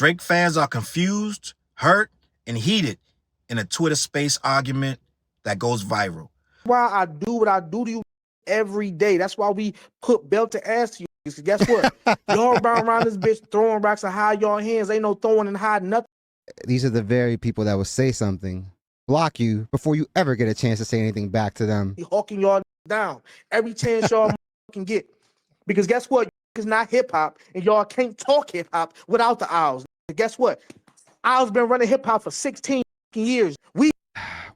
Drake fans are confused, hurt, and heated in a Twitter space argument that goes viral. Why I do what I do to you every day. That's why we put belt to ass to you. Because guess what? Y'all around this bitch throwing rocks and hide y'all hands. Ain't no throwing and hiding nothing. These are the very people that will say something, block you before you ever get a chance to say anything back to them. Hawking y'all down every chance y'all can get. Because guess what? It's not hip hop, and y'all can't talk hip hop without the OWLS. Guess what? OWLS been running hip hop for 16 years.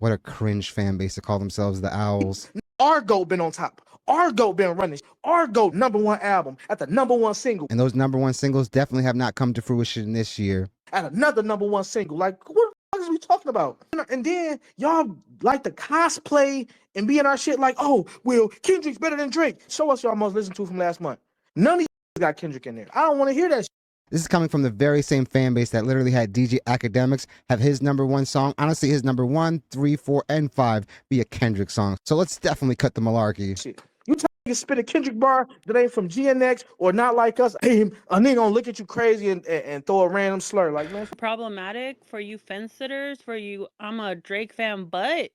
What a cringe fan base to call themselves the OWLS. Argo been on top. Argo been running. Argo #1 album at the #1 single. And those #1 singles definitely have not come to fruition this year. At another #1 single. Like, what the fuck is we talking about? And then y'all like to cosplay and be in our shit like, oh, well, Kendrick's better than Drake. Show us y'all most listened to from last month. None of you got Kendrick in there. I don't want to hear that shit. This is coming from the very same fan base that literally had DJ Academics have his #1 song, honestly his #1, 3, 4, and 5 be a Kendrick song. So let's definitely cut the malarkey. Shit. You tell me to spit a Kendrick bar that ain't from GNX or not like us, hey, a nigga gonna look at you crazy and throw a random slur. Like, man. Problematic for you fence sitters, for you, I'm a Drake fan, but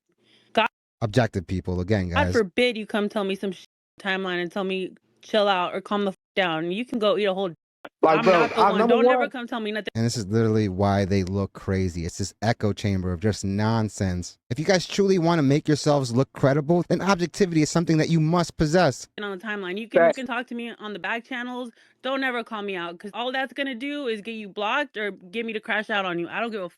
God, Objective people, again, guys. God forbid you come tell me some timeline and tell me chill out or calm the down. You can go eat a whole. Like, I'm bro, not the one. Don't ever come tell me nothing. And this is literally why they look crazy. It's this echo chamber of just nonsense. If you guys truly want to make yourselves look credible, then objectivity is something that you must possess. On the timeline, you can talk to me on the back channels. Don't ever call me out, because all that's gonna do is get you blocked or get me to crash out on you. I don't give a.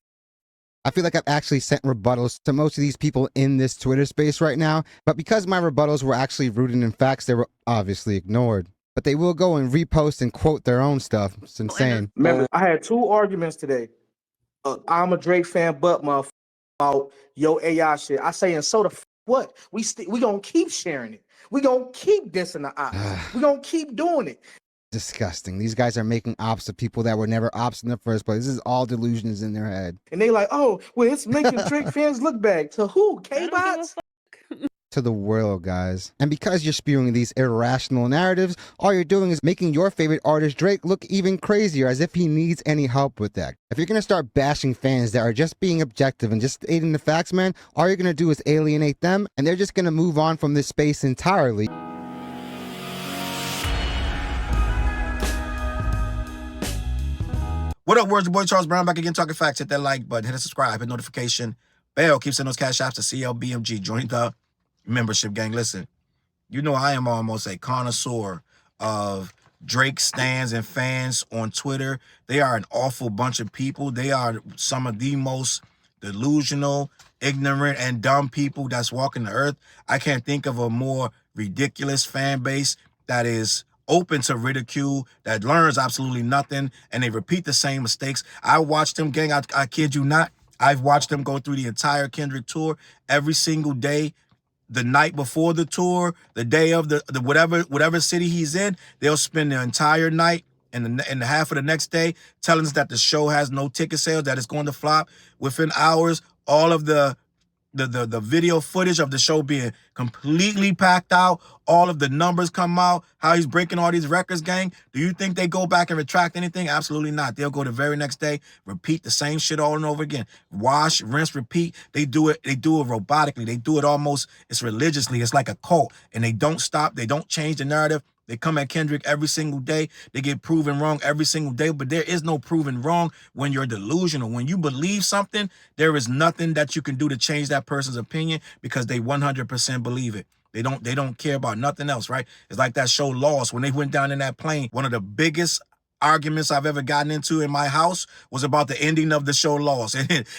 I feel like I've actually sent rebuttals to most of these people in this Twitter space right now, but because my rebuttals were actually rooted in facts, they were obviously ignored. But they will go and repost and quote their own stuff. It's insane. Remember, I had 2 arguments today. I'm a Drake fan, but motherfucker, about yo AI shit. I say, and so the what? We gonna keep sharing it. We gonna keep dissing the ops. We gonna keep doing it. Disgusting. These guys are making ops of people that were never ops in the first place. This is all delusions in their head. And they like, oh, well, it's making Drake fans look bad. To who? K-Bots? To the world, guys. And because you're spewing these irrational narratives, all you're doing is making your favorite artist Drake look even crazier, as if he needs any help with that. If you're gonna start bashing fans that are just being objective and just stating the facts, man, all you're gonna do is alienate them, and they're just gonna move on from this space entirely. What up, words? Your boy Charles Brown back again talking facts. Hit that like button, hit a subscribe, hit notification bell. Keep sending those cash apps to CLBMG. Join the membership gang. Listen, you know I am almost a connoisseur of Drake stans and fans on Twitter. They are an awful bunch of people. They are some of the most delusional, ignorant, and dumb people that's walking the earth. I can't think of a more ridiculous fan base that is open to ridicule, that learns absolutely nothing, and they repeat the same mistakes. I watched them, gang. I kid you not. I've watched them go through the entire Kendrick tour every single day. The night before the tour, the day of the whatever city he's in, they'll spend the entire night and the half of the next day telling us that the show has no ticket sales, that it's going to flop. Within hours, all of the video footage of the show being completely packed out, all of the numbers come out, how he's breaking all these records, gang. Do you think they go back and retract anything? Absolutely not. They'll go the very next day, repeat the same shit all and over again. Wash, rinse, repeat. They do it robotically. They do it almost, it's religiously. It's like a cult. And they don't stop. They don't change the narrative. They come at Kendrick every single day. They get proven wrong every single day, but there is no proven wrong when you're delusional. When you believe something, there is nothing that you can do to change that person's opinion because they 100% believe it. They don't care about nothing else, right? It's like that show Lost. When they went down in that plane, one of the biggest arguments I've ever gotten into in my house was about the ending of the show Lost.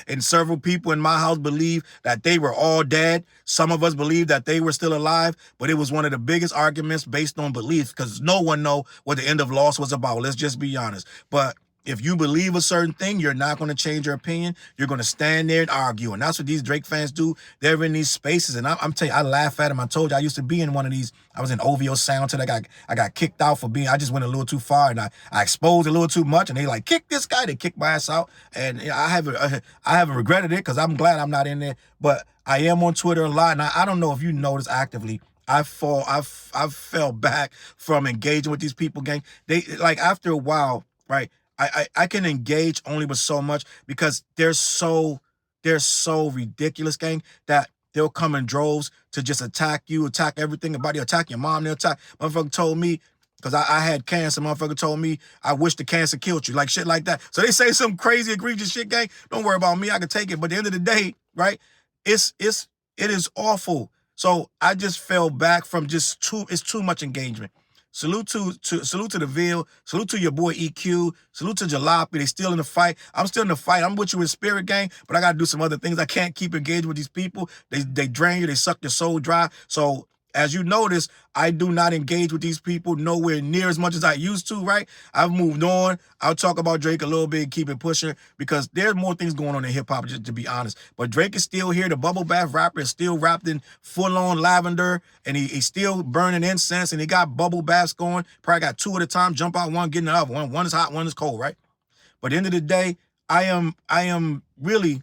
And several people in my house believe that they were all dead. Some of us believe that they were still alive, but it was one of the biggest arguments based on belief because no one know what the end of Lost was about. Let's just be honest. But if you believe a certain thing, you're not going to change your opinion. You're going to stand there and argue. And that's what these Drake fans do. They're in these spaces. And I'm telling you, I laugh at them. I told you I used to be in one of these. I was in OVO Sound till I got kicked out for being, I just went a little too far and I exposed a little too much. And they like, kick this guy. They kicked my ass out. And I haven't regretted it because I'm glad I'm not in there. But I am on Twitter a lot. And I don't know if you notice actively, I've fell back from engaging with these people, gang. They, like, after a while, right? I can engage only with so much because they're so ridiculous, gang, that they'll come in droves to just attack you, attack everything about you, attack your mom. They'll attack. Motherfucker told me, because I had cancer, motherfucker told me, I wish the cancer killed you, like shit like that. So they say some crazy, egregious shit, gang. Don't worry about me. I can take it. But at the end of the day, right, it is awful. So I just fell back from it's too much engagement. Salute to the Ville. Salute to your boy EQ. Salute to Jalopy. They still in the fight. I'm still in the fight. I'm with you in spirit, gang, but I gotta do some other things. I can't keep engaged with these people. They drain you. They suck your soul dry. So as you notice, I do not engage with these people nowhere near as much as I used to, right? I've moved on. I'll talk about Drake a little bit, keep it pushing, because there's more things going on in hip-hop, just to be honest. But Drake is still here. The bubble bath rapper is still wrapped in full-on lavender, and he's still burning incense, and he got bubble baths going. Probably got 2 at a time, jump out one, get in the other one. One is hot, one is cold, right? But at the end of the day, I am really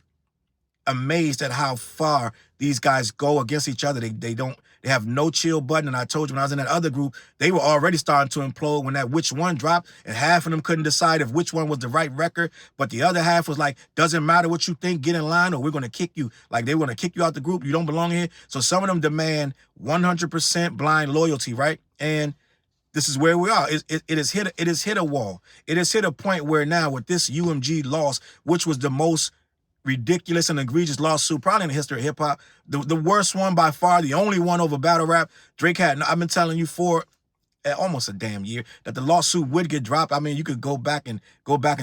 amazed at how far these guys go against each other. They have no chill button. And I told you when I was in that other group, they were already starting to implode when that Which One dropped, and half of them couldn't decide if Which One was the right record. But the other half was like, doesn't matter what you think, get in line or we're going to kick you. Like, they want to kick you out the group. You don't belong here. So some of them demand 100% blind loyalty, right? And this is where we are. It has hit a wall. It has hit a point where now with this UMG loss, which was the most ridiculous and egregious lawsuit probably in the history of hip-hop, the worst one by far, the only one over battle rap. Drake had, I've been telling you for almost a damn year that the lawsuit would get dropped. I mean, you could go back in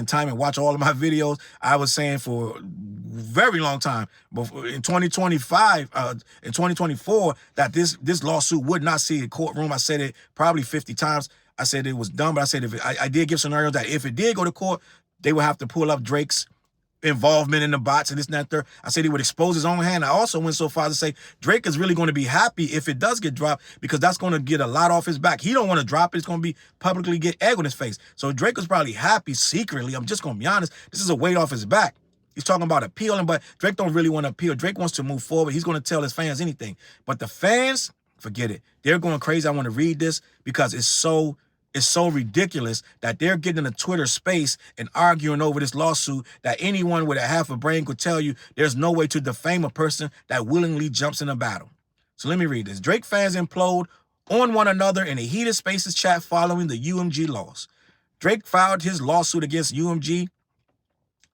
time and watch all of my videos. I was saying for a very long time, but in 2025, in 2024, that this lawsuit would not see a courtroom. I said it probably 50 times. I said it was dumb, but I said I did give scenarios that if it did go to court, they would have to pull up Drake's involvement in the bots and this and that third. I said he would expose his own hand. I also went so far to say Drake is really going to be happy if it does get dropped, because that's going to get a lot off his back. He don't want to drop it. It's going to be publicly get egg on his face. So Drake was probably happy secretly. I'm just going to be honest. This is a weight off his back. He's talking about appealing, but Drake don't really want to appeal. Drake wants to move forward. He's going to tell his fans anything. But the fans, forget it. They're going crazy. I want to read this because it's so ridiculous that they're getting in a Twitter space and arguing over this lawsuit that anyone with a half a brain could tell you there's no way to defame a person that willingly jumps in a battle. So let me read this. Drake fans implode on one another in a heated Spaces chat following the UMG loss. Drake filed his lawsuit against UMG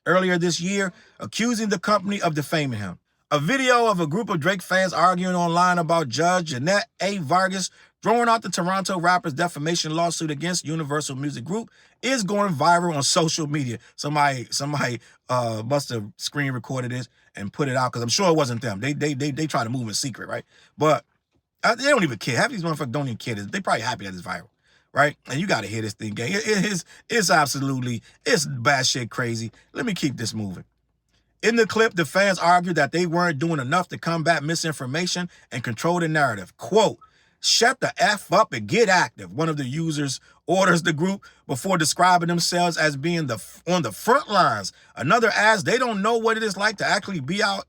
earlier this year, accusing the company of defaming him. A video of a group of Drake fans arguing online about Judge Jeanette A. Vargas throwing out the Toronto rapper's defamation lawsuit against Universal Music Group is going viral on social media. Somebody must have screen recorded this and put it out, because I'm sure it wasn't them. They try to move in secret, right? But they don't even care. Half these motherfuckers don't even care. They probably happy that it's viral, right? And you got to hear this thing, gang. It's absolutely, it's bad shit crazy. Let me keep this moving. In the clip, the fans argued that they weren't doing enough to combat misinformation and control the narrative. Quote, "Shut the F up and get active," one of the users orders the group before describing themselves as being on the front lines. Another adds they don't know what it is like to actually be out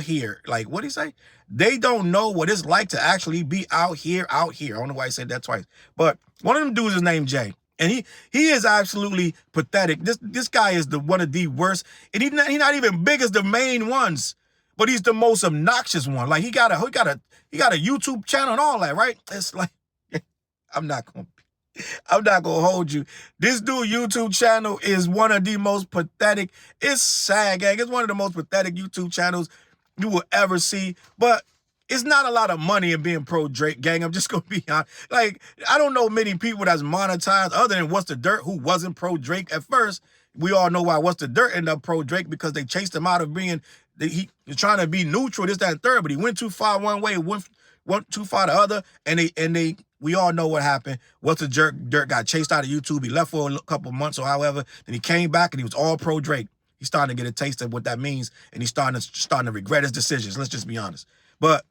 here. Like, what did he say? They don't know what it's like to actually be out here. I don't know why he said that twice. But one of them dudes is named Jay. And he is absolutely pathetic. This guy is one of the worst. And he's not even big as the main ones, but he's the most obnoxious one. Like, he got a YouTube channel and all that, right? It's like, I'm not gonna hold you. This dude YouTube channel is one of the most pathetic. It's sad, gang. It's one of the most pathetic YouTube channels you will ever see. But it's not a lot of money in being pro Drake, gang. I'm just gonna be honest. Like, I don't know many people that's monetized other than What's the Dirt, who wasn't pro Drake at first. We all know why What's the Dirt ended up pro Drake, because they chased him out of being, he was trying to be neutral, this, that, and third, but he went too far one way, went too far the other, and we all know what happened. What's the Dirt got chased out of YouTube. He left for a couple months or however, then he came back and he was all pro Drake. He's starting to get a taste of what that means, and he's starting to regret his decisions. Let's just be honest. But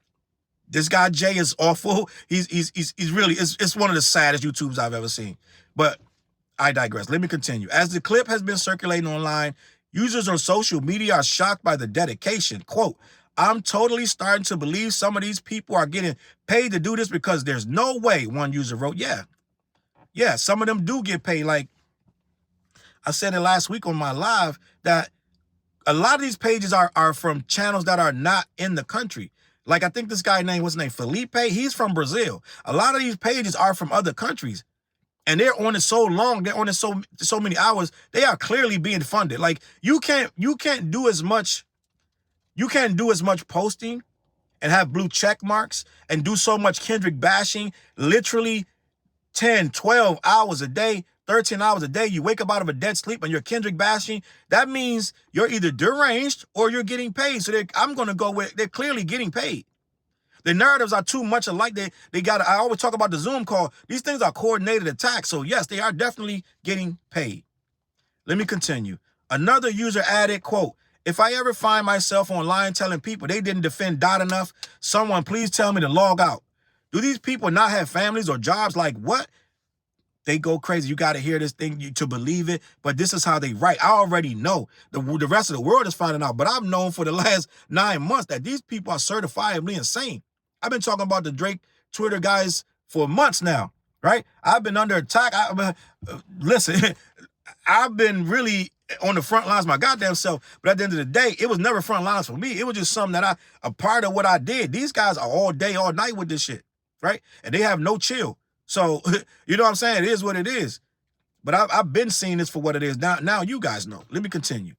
this guy Jay is awful. He's really, it's one of the saddest YouTubes I've ever seen. But I digress. Let me continue. As the clip has been circulating online, users on social media are shocked by the dedication. Quote, "I'm totally starting to believe some of these people are getting paid to do this, because there's no way," one user wrote. Yeah, some of them do get paid. Like, I said it last week on my live that a lot of these pages are from channels that are not in the country. Like, I think this guy named, what's his name, Felipe, he's from Brazil. A lot of these pages are from other countries. And they're on it so long, they're on it so many hours, they are clearly being funded. Like, you can't do as much posting and have blue check marks and do so much Kendrick bashing, literally 10, 12 hours a day, 13 hours a day. You wake up out of a dead sleep and you're Kendrick bashing. That means you're either deranged or you're getting paid. So I'm going to go with, they're clearly getting paid. The narratives are too much alike. They got, I always talk about the Zoom call. These things are coordinated attacks. So yes, they are definitely getting paid. Let me continue. Another user added, quote, "If I ever find myself online telling people they didn't defend Dot enough, someone please tell me to log out. Do these people not have families or jobs? Like what?" They go crazy. You got to hear this thing to believe it, but this is how they write. I already know. The rest of the world is finding out, but I've known for the last 9 months that these people are certifiably insane. I've been talking about the Drake Twitter guys for months now, right? I've been under attack. Listen, I've been really on the front lines my goddamn self, but at the end of the day, it was never front lines for me. It was just something that a part of what I did. These guys are all day, all night with this shit, right? And they have no chill. So, you know what I'm saying? It is what it is. But I've been seeing this for what it is. Now you guys know. Let me continue.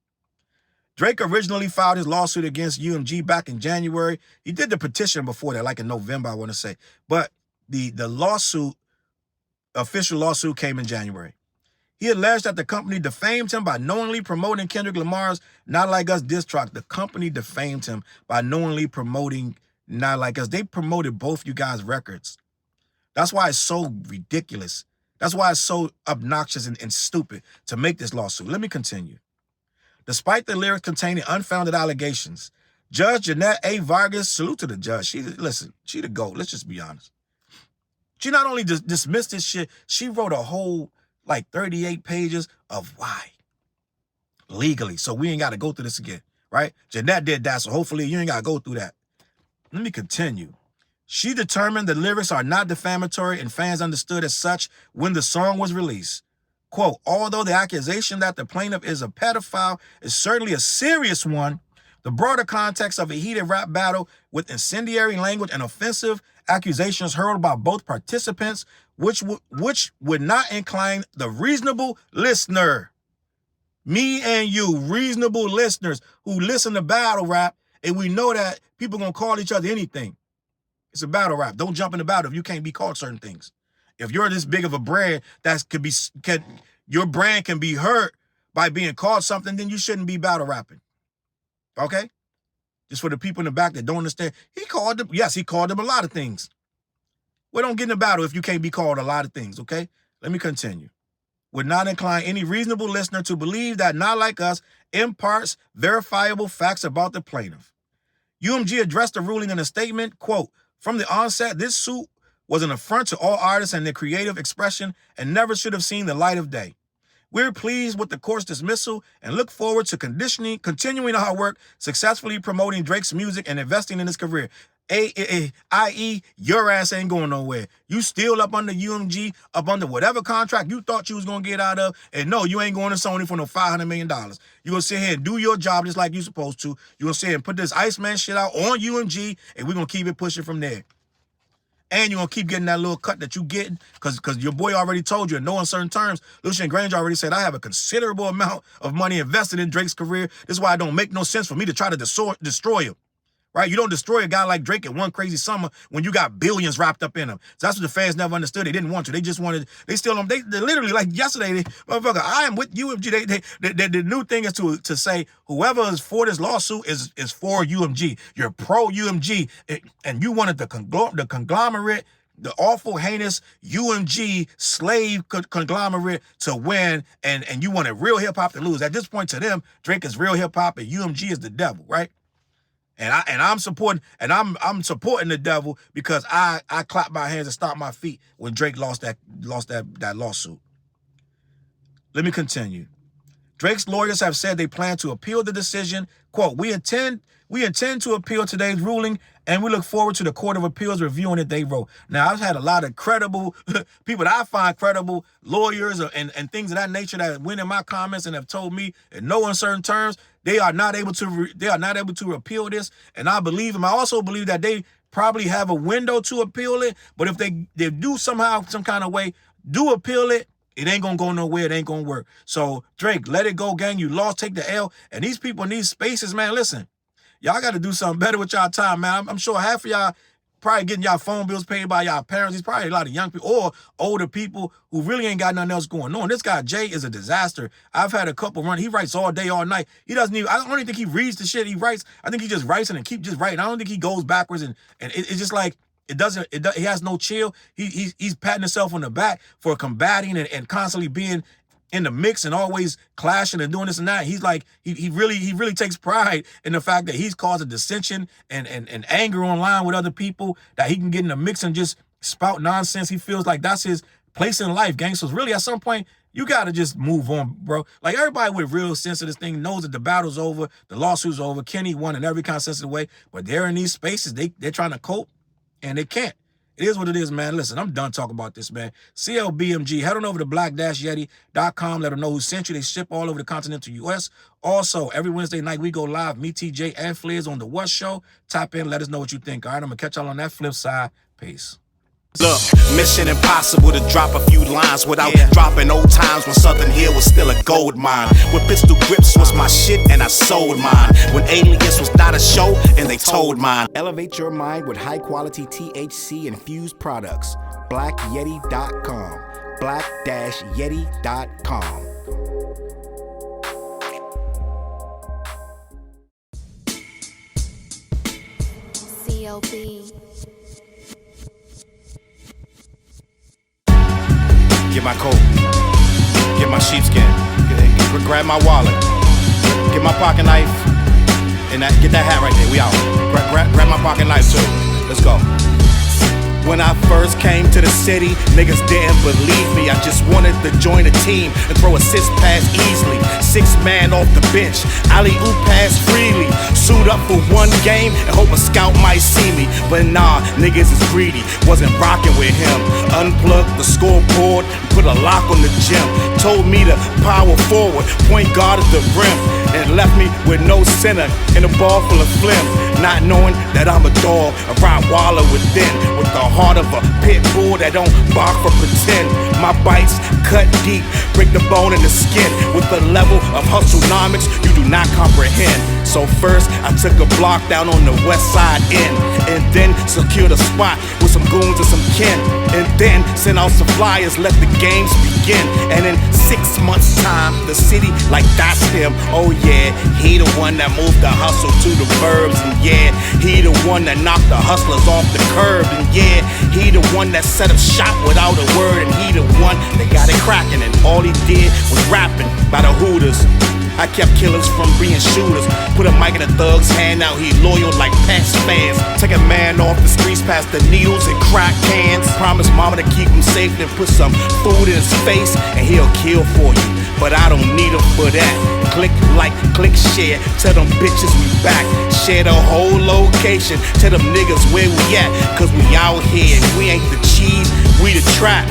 Drake originally filed his lawsuit against UMG back in January. He did the petition before that, like in November, I want to say. But the lawsuit, official lawsuit, came in January. He alleged that the company defamed him by knowingly promoting Kendrick Lamar's Not Like Us diss track. The company defamed him by knowingly promoting Not Like Us. They promoted both you guys' records. That's why it's so ridiculous. That's why it's so obnoxious and stupid to make this lawsuit. Let me continue. Despite the lyrics containing unfounded allegations, Judge Jeanette A. Vargas, salute to the judge. She the GOAT. Let's just be honest. She not only dismissed this shit, she wrote a whole, like, 38 pages of why. Legally. So we ain't got to go through this again, right? Jeanette did that, so hopefully you ain't got to go through that. Let me continue. She determined the lyrics are not defamatory and fans understood as such when the song was released. Quote, "Although the accusation that the plaintiff is a pedophile is certainly a serious one, the broader context of a heated rap battle with incendiary language and offensive accusations hurled by both participants, which would not incline the reasonable listener," me and you, reasonable listeners who listen to battle rap, and we know that people gonna call each other anything. It's a battle rap. Don't jump in the battle if you can't be called certain things. If you're this big of a brand your brand can be hurt by being called something, then you shouldn't be battle rapping. Okay? Just for the people in the back that don't understand. He called them a lot of things. Well, don't get in a battle if you can't be called a lot of things, okay? Let me continue. Would not incline any reasonable listener to believe that Not Like Us imparts verifiable facts about the plaintiff. UMG addressed the ruling in a statement, quote, "From the onset, this suit was an affront to all artists and their creative expression and never should have seen the light of day. We're pleased with the court's dismissal and look forward to continuing our work, successfully promoting Drake's music and investing in his career. I.e., your ass ain't going nowhere. You still up under UMG, up under whatever contract you thought you was going to get out of, and no, you ain't going to Sony for no $500 million. You're going to sit here and do your job just like you supposed to. You're going to sit here and put this Iceman shit out on UMG, and we're going to keep it pushing from there. And you're going to keep getting that little cut that you getting because your boy already told you in no uncertain terms. Lucian Granger already said, I have a considerable amount of money invested in Drake's career. This is why it don't make no sense for me to try to destroy him. Right? You don't destroy a guy like Drake in one crazy summer when you got billions wrapped up in him. So that's what the fans never understood. They didn't want to. They just wanted, they literally, like yesterday, motherfucker, I am with UMG. The new thing is to say whoever is for this lawsuit is for UMG. You're pro UMG. And you wanted the conglomerate, the awful, heinous UMG slave conglomerate to win, and you wanted real hip hop to lose. At this point to them, Drake is real hip hop and UMG is the devil, right? And I'm supporting the devil because I clapped my hands and stomped my feet when Drake lost that lawsuit. Let me continue. Drake's lawyers have said they plan to appeal the decision. Quote, we intend to appeal today's ruling and we look forward to the Court of Appeals reviewing it, they wrote. Now, I've had a lot of credible people that I find credible, lawyers and things of that nature that went in my comments and have told me in no uncertain terms they are not able to appeal this, and I believe them. I also believe that they probably have a window to appeal it, but if they do somehow, some kind of way, do appeal it, it ain't gonna go nowhere. It ain't gonna work. So Drake, let it go, gang. You lost, take the L. And these people in these spaces, man, listen, y'all got to do something better with y'all time, man. I'm sure half of y'all probably getting y'all phone bills paid by y'all parents. There's probably a lot of young people or older people who really ain't got nothing else going on. This guy, Jay, is a disaster. I've had a couple run. He writes all day, all night. He doesn't even, I don't even think he reads the shit he writes. I think he just writes it and keep just writing. I don't think he goes backwards. And it's just like, he has no chill. He's patting himself on the back for combating and constantly being in the mix and always clashing and doing this and that. He's like, he really takes pride in the fact that he's caused a dissension and anger online with other people, that he can get in the mix and just spout nonsense. He feels like that's his place in life, gang. So really, at some point, you got to just move on, bro. Like, everybody with real sense of this thing knows that the battle's over, the lawsuit's over. Kenny won in every kind of sensitive way, but they're in these spaces. They're trying to cope, and they can't. It is what it is, man. Listen, I'm done talking about this, man. CLBMG, head on over to black-yeti.com. Let them know who sent you. They ship all over the continental U.S. Also, every Wednesday night, we go live. Me, TJ, and Flares on The What Show. Tap in. Let us know what you think. All right, I'm going to catch y'all on that flip side. Peace. Look, mission impossible to drop a few lines without dropping old times when Southern Hill was still a gold mine. When pistol grips was my shit and I sold mine. When Alias was not a show and they told mine. Elevate your mind with high quality THC infused products. BlackYeti.com. Black-Yeti.com. CLB. Get my coat, get my sheepskin, grab my wallet, get my pocket knife, and get that hat right there. We out. Grab my pocket knife too. Let's go. When I first came to the city, niggas didn't believe me. I just wanted to join a team and throw assist pass easily. 6 man off the bench, alley-oop pass freely. Suit up for one game and hope a scout might see me. But nah, niggas is greedy, wasn't rocking with him. Unplugged the scoreboard, put a lock on the gym. Told me to power forward, point guard at the rim. And left me with no center and a ball full of phlegm. Not knowing that I'm a dog, a Rottweiler within, with the heart of a pit bull that don't bark for pretend. My bites cut deep, break the bone and the skin, with a level of hustlenomics you do not comprehend. So first I took a block down on the west side end, and then secured a spot with some goons and some kin, and then sent out some flyers, let the games begin. And in 6 months time, the city like that's him. Oh yeah, he the one that moved the hustle to the burbs. And yeah, he the one that knocked the hustlers off the curb. And yeah, he the one that set up shop without a word. And he the one that got it cracking, and all he did was rapping by the Hooters. I kept killers from being shooters. Put a mic in a thug's hand, now he loyal like past fans. Take a man off the streets past the needles and crack cans. Promise mama to keep him safe, then put some food in his face, and he'll kill for you. But I don't need him for that. Click like, click share, tell them bitches we back. Share the whole location, tell them niggas where we at. Cause we out here and we ain't the cheese, we the trap.